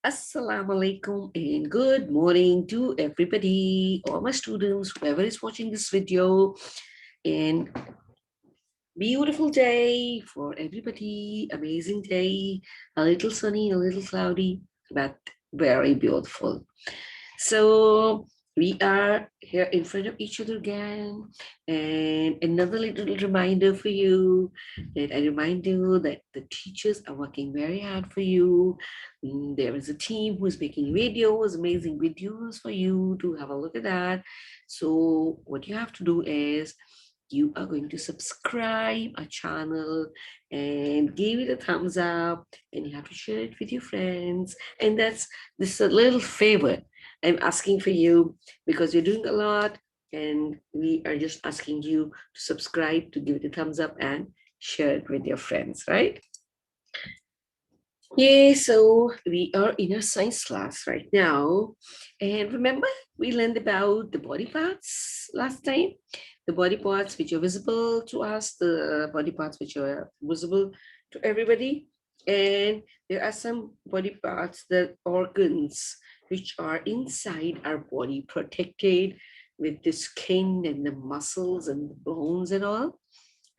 Assalamu alaikum and good morning to everybody, all my students, whoever is watching this video. And beautiful day for everybody, amazing day, a little sunny, a little cloudy, but very beautiful. So we are here in front of each other again. And another little reminder for you that I remind you that the teachers are working very hard for you. There is a team who is making videos, amazing videos for you to have a look at that. So what you have to do is you are going to subscribe our channel and give it a thumbs up, and you have to share it with your friends. And that's this is a little favor I'm asking for you because you're doing a lot, and we are just asking you to subscribe, to give it a thumbs up, and share it with your friends, right? Yeah, so we are in a science class right now. And remember, we learned about the body parts last time. The body parts which are visible to us, the body parts which are visible to everybody. And there are some body parts, the organs, which are inside our body, protected with the skin and the muscles and the bones and all.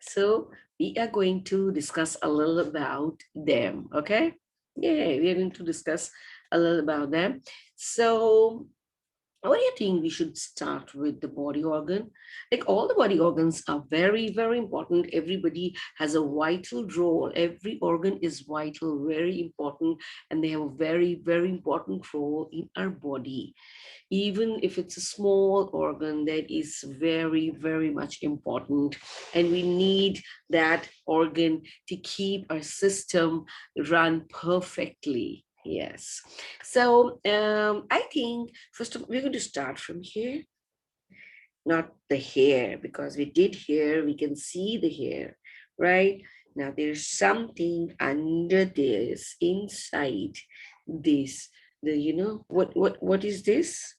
So we are going to discuss a little about them, okay? Yeah, we are going to discuss a little about them. So what do you think we should start with the body organ? Like all the body organs are very, very important. Everybody has a vital role. Every organ is vital, very important, and they have a very, very important role in our body. Even if it's a small organ, that is very, very much important. And we need that organ to keep our system run perfectly. Yes. So I think first of all, we're going to start from here, not the hair, because we did hair, we can see the hair, right? Now there's something under this, inside this. The what is this?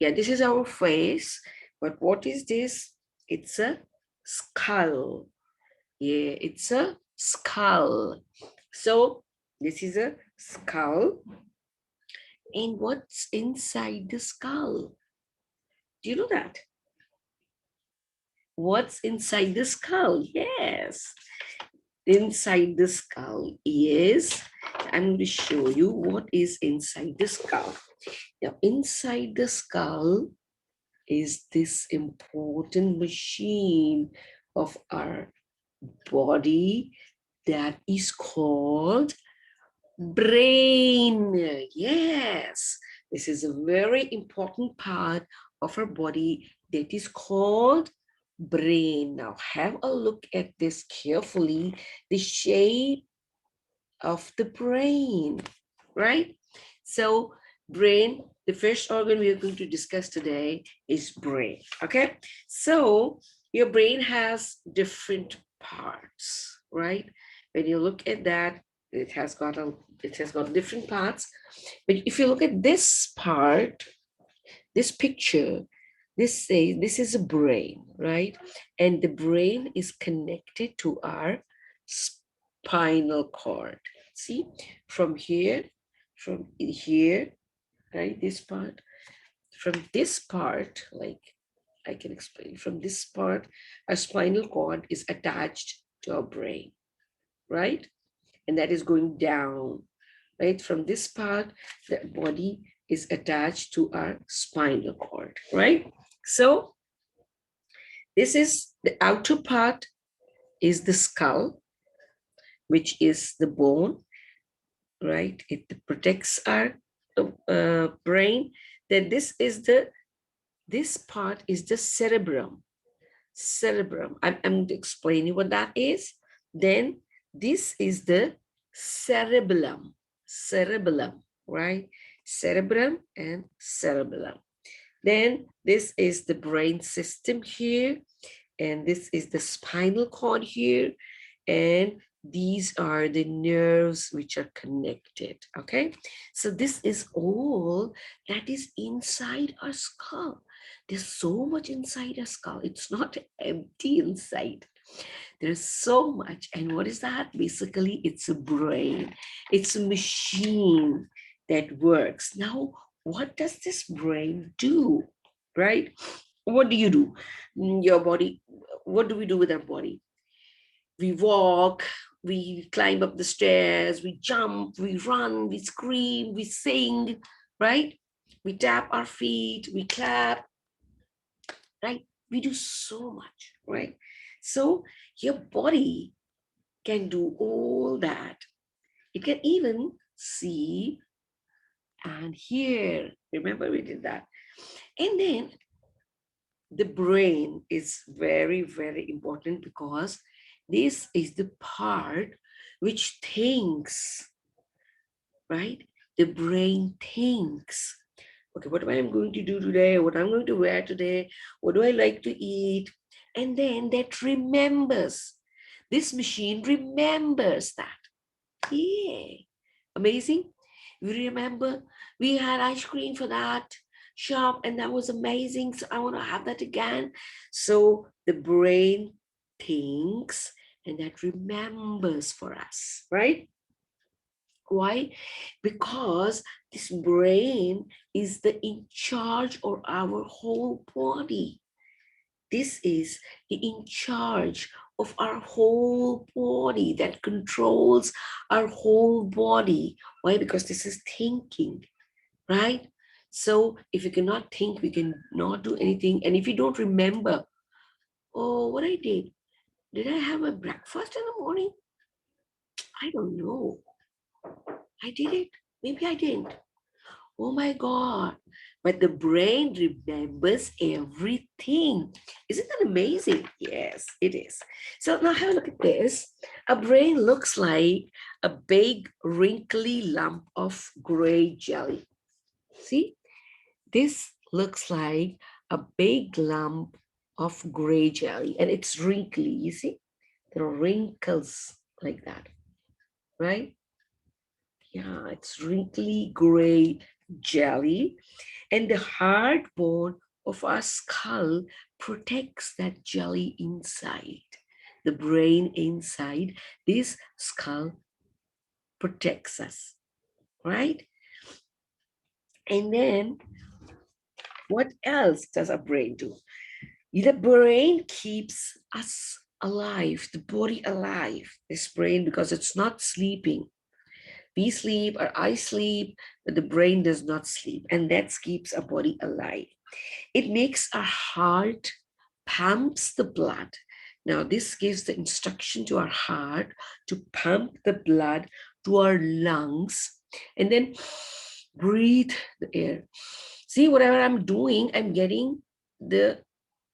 Yeah, this is our face. But what is this? It's a skull. Yeah, it's a skull. So this is a skull. And what's inside the skull? Do you know that? What's inside the skull? Yes. Inside the skull is, I'm going to show you what is inside the skull. Now, inside the skull is this important machine of our body that is called brain. Yes, this is a very important part of our body that is called brain. Now have a look at this carefully, the shape of the brain, right? So brain, the first organ we are going to discuss today is brain. Okay, so your brain has different parts, right? When you look at that, it has got different parts. But if you look at this part, this picture, this is a brain, right? And the brain is connected to our spinal cord. See, from here, right? This part, from this part, like I can explain, from this part, our spinal cord is attached to our brain, right? And that is going down, right? From this part, the body is attached to our spinal cord, right? So this is the outer part is the skull, which is the bone, right? It protects our brain. Then this part is the cerebrum. Cerebrum. I'm explaining what that is. Then this is the cerebellum. Cerebellum, right? Cerebrum and cerebellum. Then this is the brain system here, and this is the spinal cord here, and these are the nerves which are connected. Okay, so this is all that is inside our skull. There's so much inside our skull. It's not empty inside. There's so much. And what is that? Basically, it's a brain. It's a machine. that works. Now, what does this brain do, right? What do you do? Your body, what do we do with our body? We walk, we climb up the stairs, we jump, we run, we scream, we sing, right? We tap our feet, we clap, right? We do so much, right? So your body can do all that. It can even see and hear. Remember, we did that. And then the brain is very, very important because this is the part which thinks, right? The brain thinks. Okay, what am I going to do today? What I'm going to wear today? What do I like to eat? And then that remembers. This machine remembers that. Yeah, amazing. We remember we had ice cream for that shop and that was amazing. So I want to have that again. So the brain thinks and that remembers for us, right? Why? Because this brain is the in charge of our whole body. This is in charge of our whole body, that controls our whole body. Why? Because this is thinking, right? So if you cannot think, we cannot do anything. And if you don't remember, oh, what I did I have a breakfast in the morning? I don't know. I did it. Maybe I didn't. Oh my God. But the brain remembers everything. Isn't that amazing? Yes, it is. So now have a look at this. A brain looks like a big wrinkly lump of gray jelly. See, this looks like a big lump of gray jelly and it's wrinkly. You see, there are wrinkles like that, right? Yeah, it's wrinkly gray jelly. And the hard bone of our skull protects that jelly inside. The brain inside this skull protects us, right? And then what else does our brain do? The brain keeps us alive, the body alive, this brain, because it's not sleeping. We sleep or I sleep, but the brain does not sleep. And that keeps our body alive. It makes our heart, pumps the blood. Now, this gives the instruction to our heart to pump the blood to our lungs and then breathe the air. See, whatever I'm doing, I'm getting the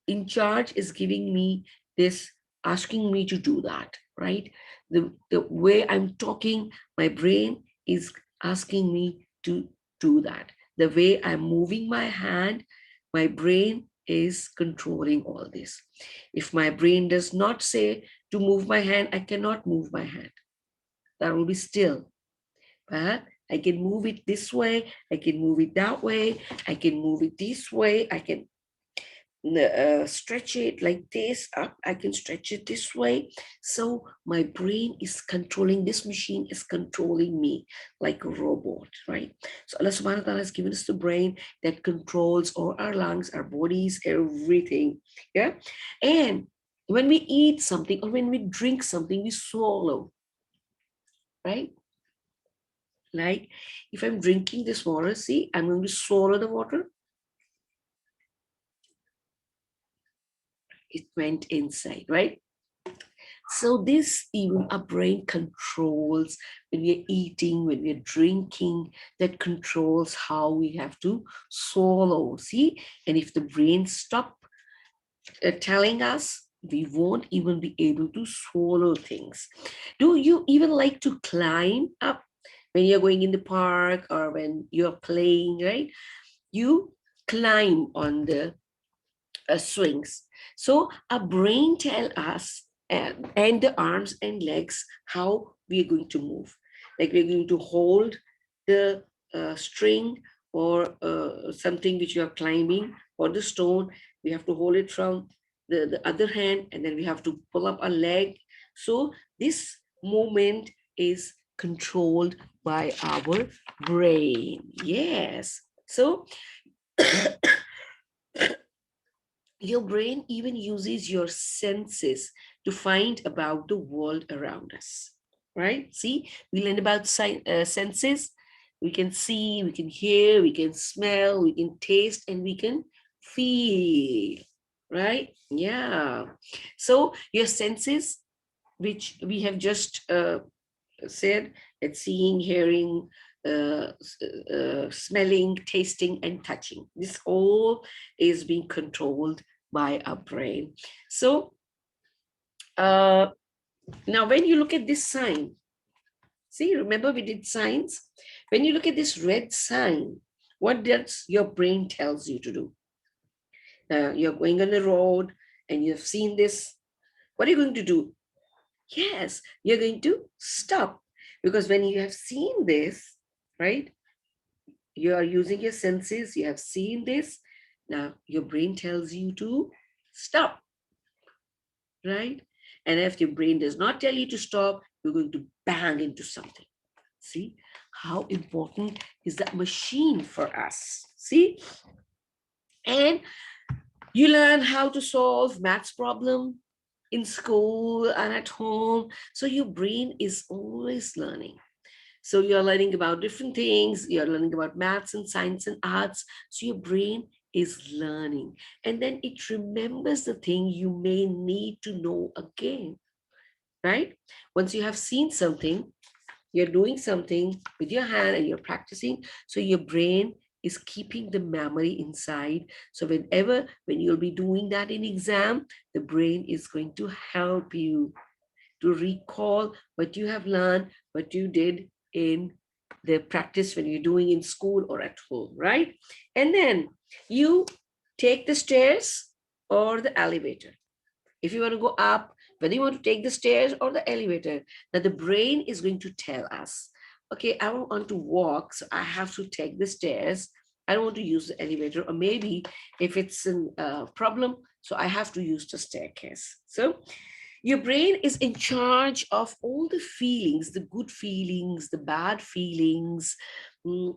in charge is giving me this, asking me to do that, right? The way I'm talking, my brain is asking me to do that. The way I'm moving my hand, my brain is controlling all this. If my brain does not say to move my hand, I cannot move my hand. That will be still. But I can move it this way, I can move it that way, I can move it this way, I can stretch it like this up, I can stretch it this way. So my brain is controlling, this machine is controlling me like a robot, right? So Allah subhanahu wa ta'ala has given us the brain that controls all our lungs, our bodies, everything. Yeah. And when we eat something or when we drink something, we swallow, right? Like if I'm drinking this water, see, I'm going to swallow the water. It went inside, right? So this even our brain controls when we're eating, when we're drinking, that controls how we have to swallow. See, and if the brain stop telling us, we won't even be able to swallow things. Do you even like to climb up when you're going in the park or when you're playing, right? You climb on the swings. So our brain tell us and the arms and legs how we are going to move. Like we're going to hold the string or something which you are climbing or the stone. We have to hold it from the other hand and then we have to pull up our leg. So this movement is controlled by our brain. Yes. So your brain even uses your senses to find about the world around us, right? See, we learn about senses. We can see, we can hear, we can smell, we can taste, and we can feel, right? Yeah. So your senses, which we have just said, that seeing, hearing, smelling, tasting, and touching. This all is being controlled by our brain. So now when you look at this sign, see, remember we did signs? When you look at this red sign, what does your brain tells you to do? You're going on the road and you've seen this. What are you going to do? Yes, you're going to stop. Because when you have seen this, right, you are using your senses, you have seen this. Now your brain tells you to stop, right? And if your brain does not tell you to stop, you're going to bang into something. See how important is that machine for us? See? And you learn how to solve maths problem in school and at home. So your brain is always learning. So you're learning about different things. You're learning about maths and science and arts. So your brain is learning. And then it remembers the thing you may need to know again, right? Once you have seen something, you're doing something with your hand and you're practicing. So your brain is keeping the memory inside. So when you'll be doing that in exam, the brain is going to help you to recall what you have learned, what you did in the practice when you're doing in school or at home, right? And then you take the stairs or the elevator. If you want to go up, whether you want to take the stairs or the elevator, that the brain is going to tell us, okay, I don't want to walk, so I have to take the stairs. I don't want to use the elevator, or maybe if it's a problem, so I have to use the staircase. So your brain is in charge of all the feelings, the good feelings, the bad feelings,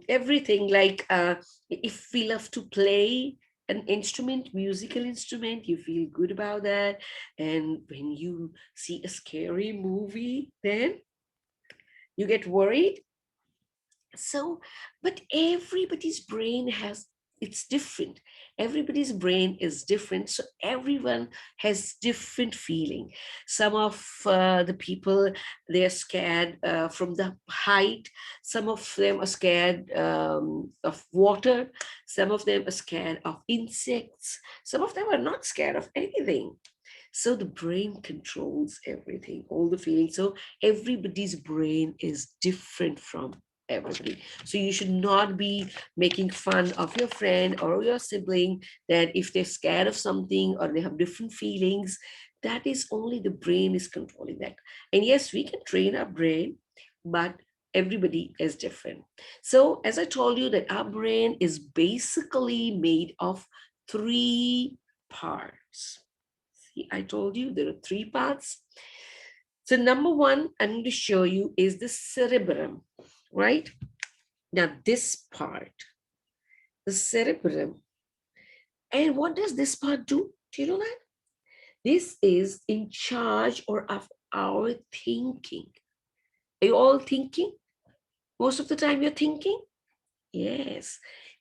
everything. Like if we love to play an instrument, musical instrument, you feel good about that. And when you see a scary movie, then you get worried. So, but everybody's brain has, it's different. Everybody's brain is different. So everyone has different feeling. Some of the people, they're scared from the height. Some of them are scared of water. Some of them are scared of insects. Some of them are not scared of anything. So the brain controls everything, all the feelings. So everybody's brain is different from everybody. So you should not be making fun of your friend or your sibling that if they're scared of something or they have different feelings, that is only the brain is controlling that. And yes, we can train our brain, but everybody is different. So as I told you that our brain is basically made of three parts. See, I told you there are three parts. So number one, I'm going to show you is the cerebellum, right? Now this part, the cerebellum. And what does this part do? Do you know that? This is in charge or of our thinking. Are you all thinking? Most of the time you're thinking? Yes.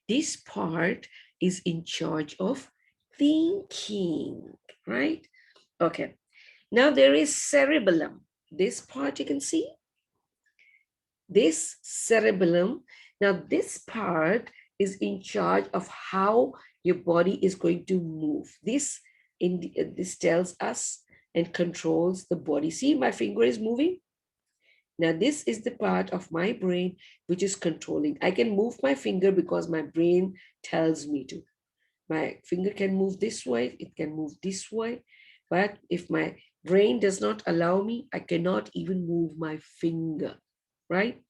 This part is in charge of thinking, right? Okay. Now there is cerebellum. This part you can see. This cerebellum. Now this part is in charge of how your body is going to move. This tells us and controls the body. See, my finger is moving. Now this is the part of my brain which is controlling. I can move my finger because my brain tells me to. My finger can move this way, it can move this way. But if my brain does not allow me, I cannot even move my finger, right?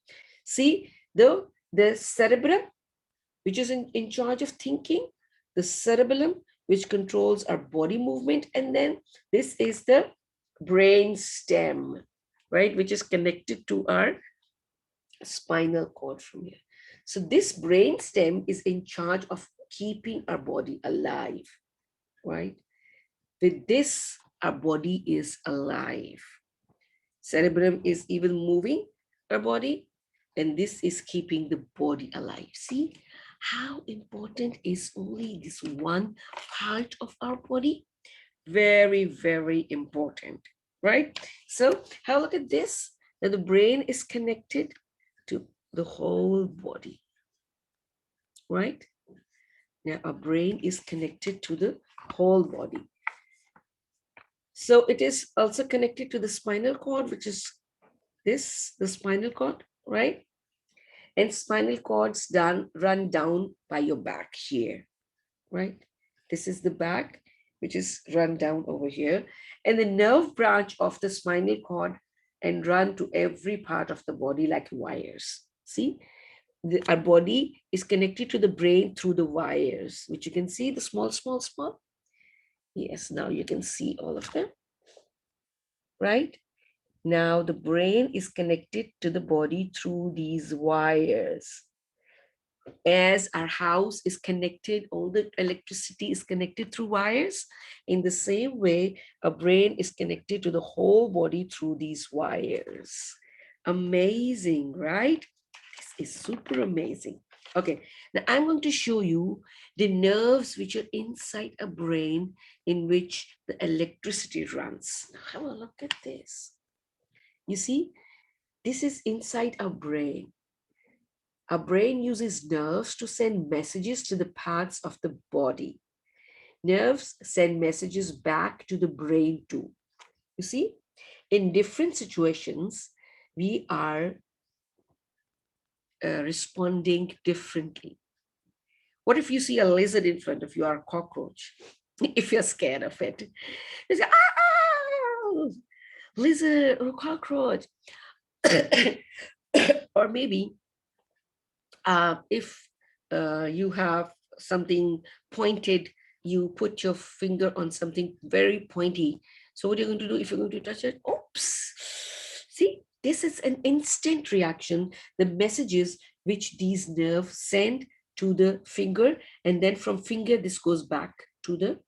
See, the cerebrum, which is in charge of thinking, the cerebellum, which controls our body movement, and then this is the brain stem, right, which is connected to our spinal cord from here. So this brain stem is in charge of keeping our body alive, right? With this, our body is alive. Cerebellum is even moving our body, and this is keeping the body alive. See how important is only this one part of our body? Very, very important, right? So have a look at this, that the brain is connected to the whole body, right? Now our brain is connected to the whole body. So it is also connected to the spinal cord, which is this, the spinal cord, right? And spinal cords run down by your back here, right? This is the back, which is run down over here. And the nerve branch of the spinal cord and run to every part of the body like wires. See, our body is connected to the brain through the wires, which you can see the small, small, small. Yes, now you can see all of them, right? Now the brain is connected to the body through these wires. As our house is connected, all the electricity is connected through wires. In the same way, a brain is connected to the whole body through these wires. Amazing, right? This is super amazing. Okay, now I'm going to show you the nerves which are inside a brain in which the electricity runs. Now have a look at this. You see, this is inside our brain. Our brain uses nerves to send messages to the parts of the body. Nerves send messages back to the brain too. You see, in different situations, we are responding differently. What if you see a lizard in front of you or a cockroach? If you're scared of it, you say, ah, lizard or cockroach. Or maybe if you have something pointed, you put your finger on something very pointy. So what are you going to do if you're going to touch it? Oops. See, this is an instant reaction. The messages which these nerves send to the finger, and then from finger, this goes back to the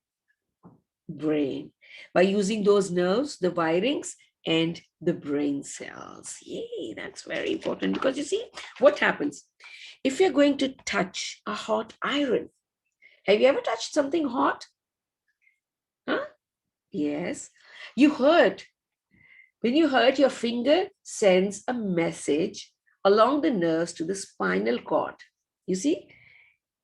brain by using those nerves, the wirings, and the brain cells. Yay, that's very important because you see what happens if you're going to touch a hot iron. Have you ever touched something hot? Huh? Yes. You hurt. When you hurt, your finger sends a message along the nerves to the spinal cord. You see,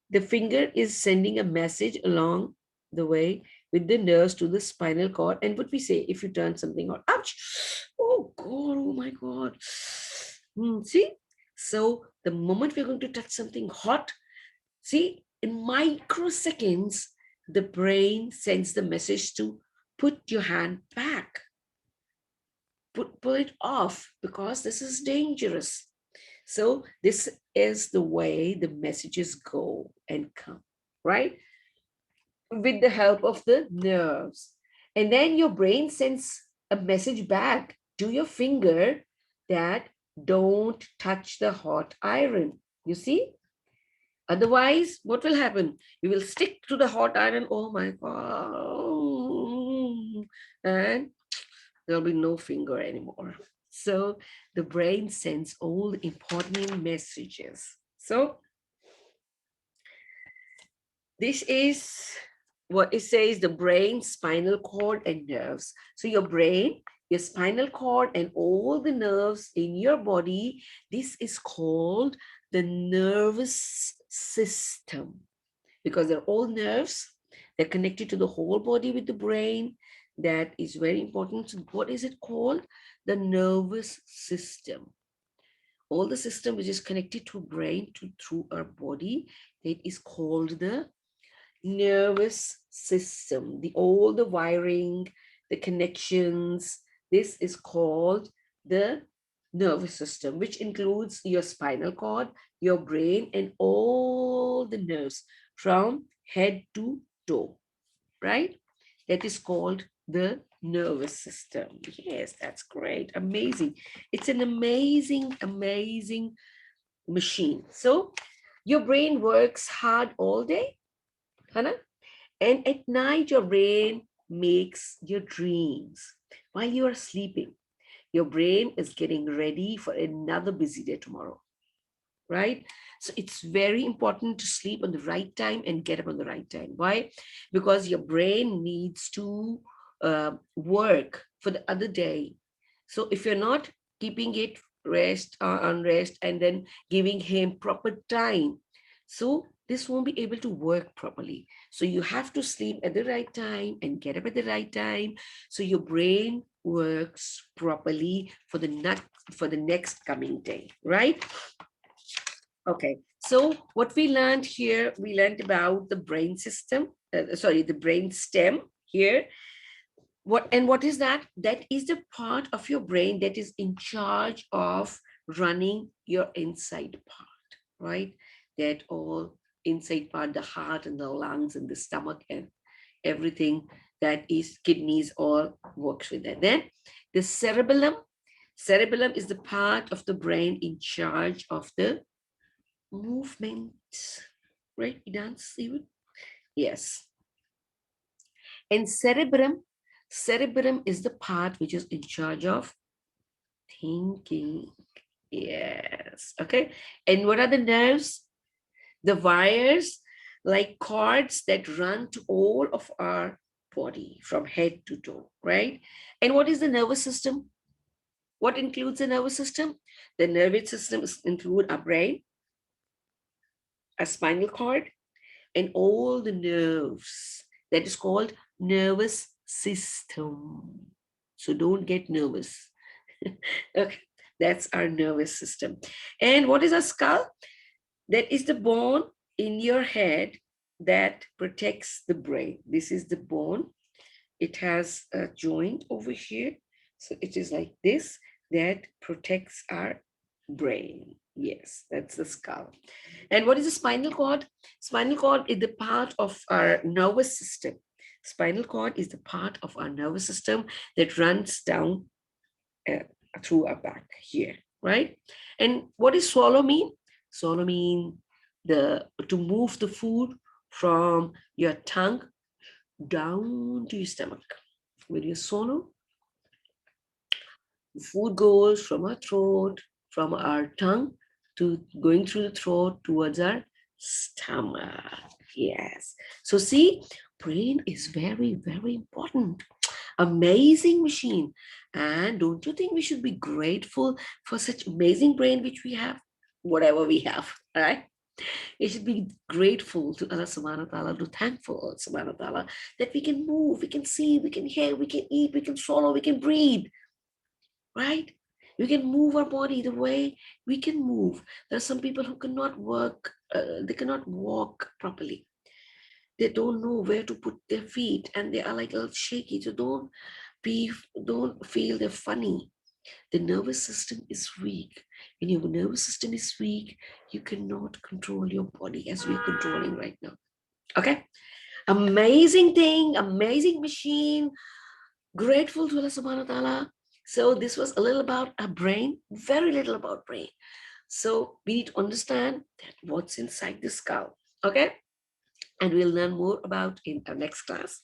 the finger is sending a message along the way with the nerves to the spinal cord. And what we say, if you turn something on, ouch, oh God, oh my God. See? So the moment we're going to touch something hot, see, in microseconds, the brain sends the message to put your hand back, pull it off because this is dangerous. So this is the way the messages go and come, right? With the help of the nerves. And then your brain sends a message back to your finger that don't touch the hot iron. You see? Otherwise, what will happen? You will stick to the hot iron. Oh my God. And there'll be no finger anymore. So the brain sends all the important messages. So this is what it says, the brain, spinal cord, and nerves. So your brain, your spinal cord, and all the nerves in your body, this is called the nervous system because they're all nerves. They're connected to the whole body with the brain. That is very important. So what is it called? The nervous system. All the system which is connected to brain through our body, that is called the nervous system. All the wiring, the connections, this is called the nervous system, which includes your spinal cord, your brain, and all the nerves from head to toe, right? That is called the nervous system. Yes, that's great. Amazing. It's an amazing, amazing machine. So your brain works hard all day, Hannah, and at night your brain makes your dreams while you are sleeping. Your brain is getting ready for another busy day tomorrow, right? So it's very important to sleep on the right time and get up on the right time. Why? Because your brain needs to work for the other day. So if you're not keeping it rest on rest and then giving him proper time, so this won't be able to work properly. So you have to sleep at the right time and get up at the right time, so your brain works properly for the next coming day, right? Okay, so what we learned here, we learned about the brain system, the brain stem here. What is that? That is the part of your brain that is in charge of running your inside part, right? That all inside part, the heart and the lungs and the stomach and everything that is kidneys all works with that. Then the cerebellum. Cerebellum is the part of the brain in charge of the movement, right? Dance even? Yes. And cerebrum is the part which is in charge of thinking. Yes. Okay. And what are the nerves? The wires, like cords that run to all of our body from head to toe, right? And what is the nervous system? What includes the nervous system? The nervous system include our brain, a spinal cord, and all the nerves. That is called nervous system. So don't get nervous. Okay, that's our nervous system. And what is a skull? That is the bone in your head that protects the brain. This is the bone. It has a joint over here. So it is like this that protects our brain. Yes, that's the skull. And what is the spinal cord? Spinal cord is the part of our nervous system. Spinal cord is the part of our nervous system that runs down uh, through our back here, right? And what does swallow mean? Swallow mean to move the food from your tongue down to your stomach. When you swallow, the food goes from our throat, from our tongue to going through the throat towards our stomach. Yes. So see, brain is very, very important. Amazing machine. And don't you think we should be grateful for such amazing brain which we have? Whatever we have, right? We should be grateful to Allah subhanahu wa ta'ala, to thankful Allah subhanahu wa ta'ala that we can move, we can see, we can hear, we can eat, we can swallow, we can breathe, right? We can move our body the way we can move. There are some people who cannot work, they cannot walk properly. They don't know where to put their feet and they are like a little shaky. So don't feel they're funny. The nervous system is weak. When your nervous system is weak, you cannot control your body as we're controlling right now. Okay? Amazing thing, amazing machine. Grateful to Allah subhanahu wa ta'ala. So this was a little about our brain, very little about brain. So we need to understand that what's inside the skull. Okay? And we'll learn more about in our next class.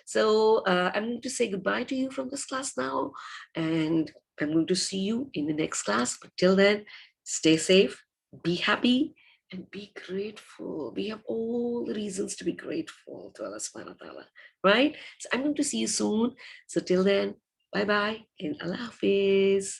So I'm going to say goodbye to you from this class now, and I'm going to see you in the next class. But till then, stay safe, be happy, and be grateful. We have all the reasons to be grateful to Allah subhanahu wa ta'ala, right? So I'm going to see you soon. So till then, bye-bye and Allah Hafiz.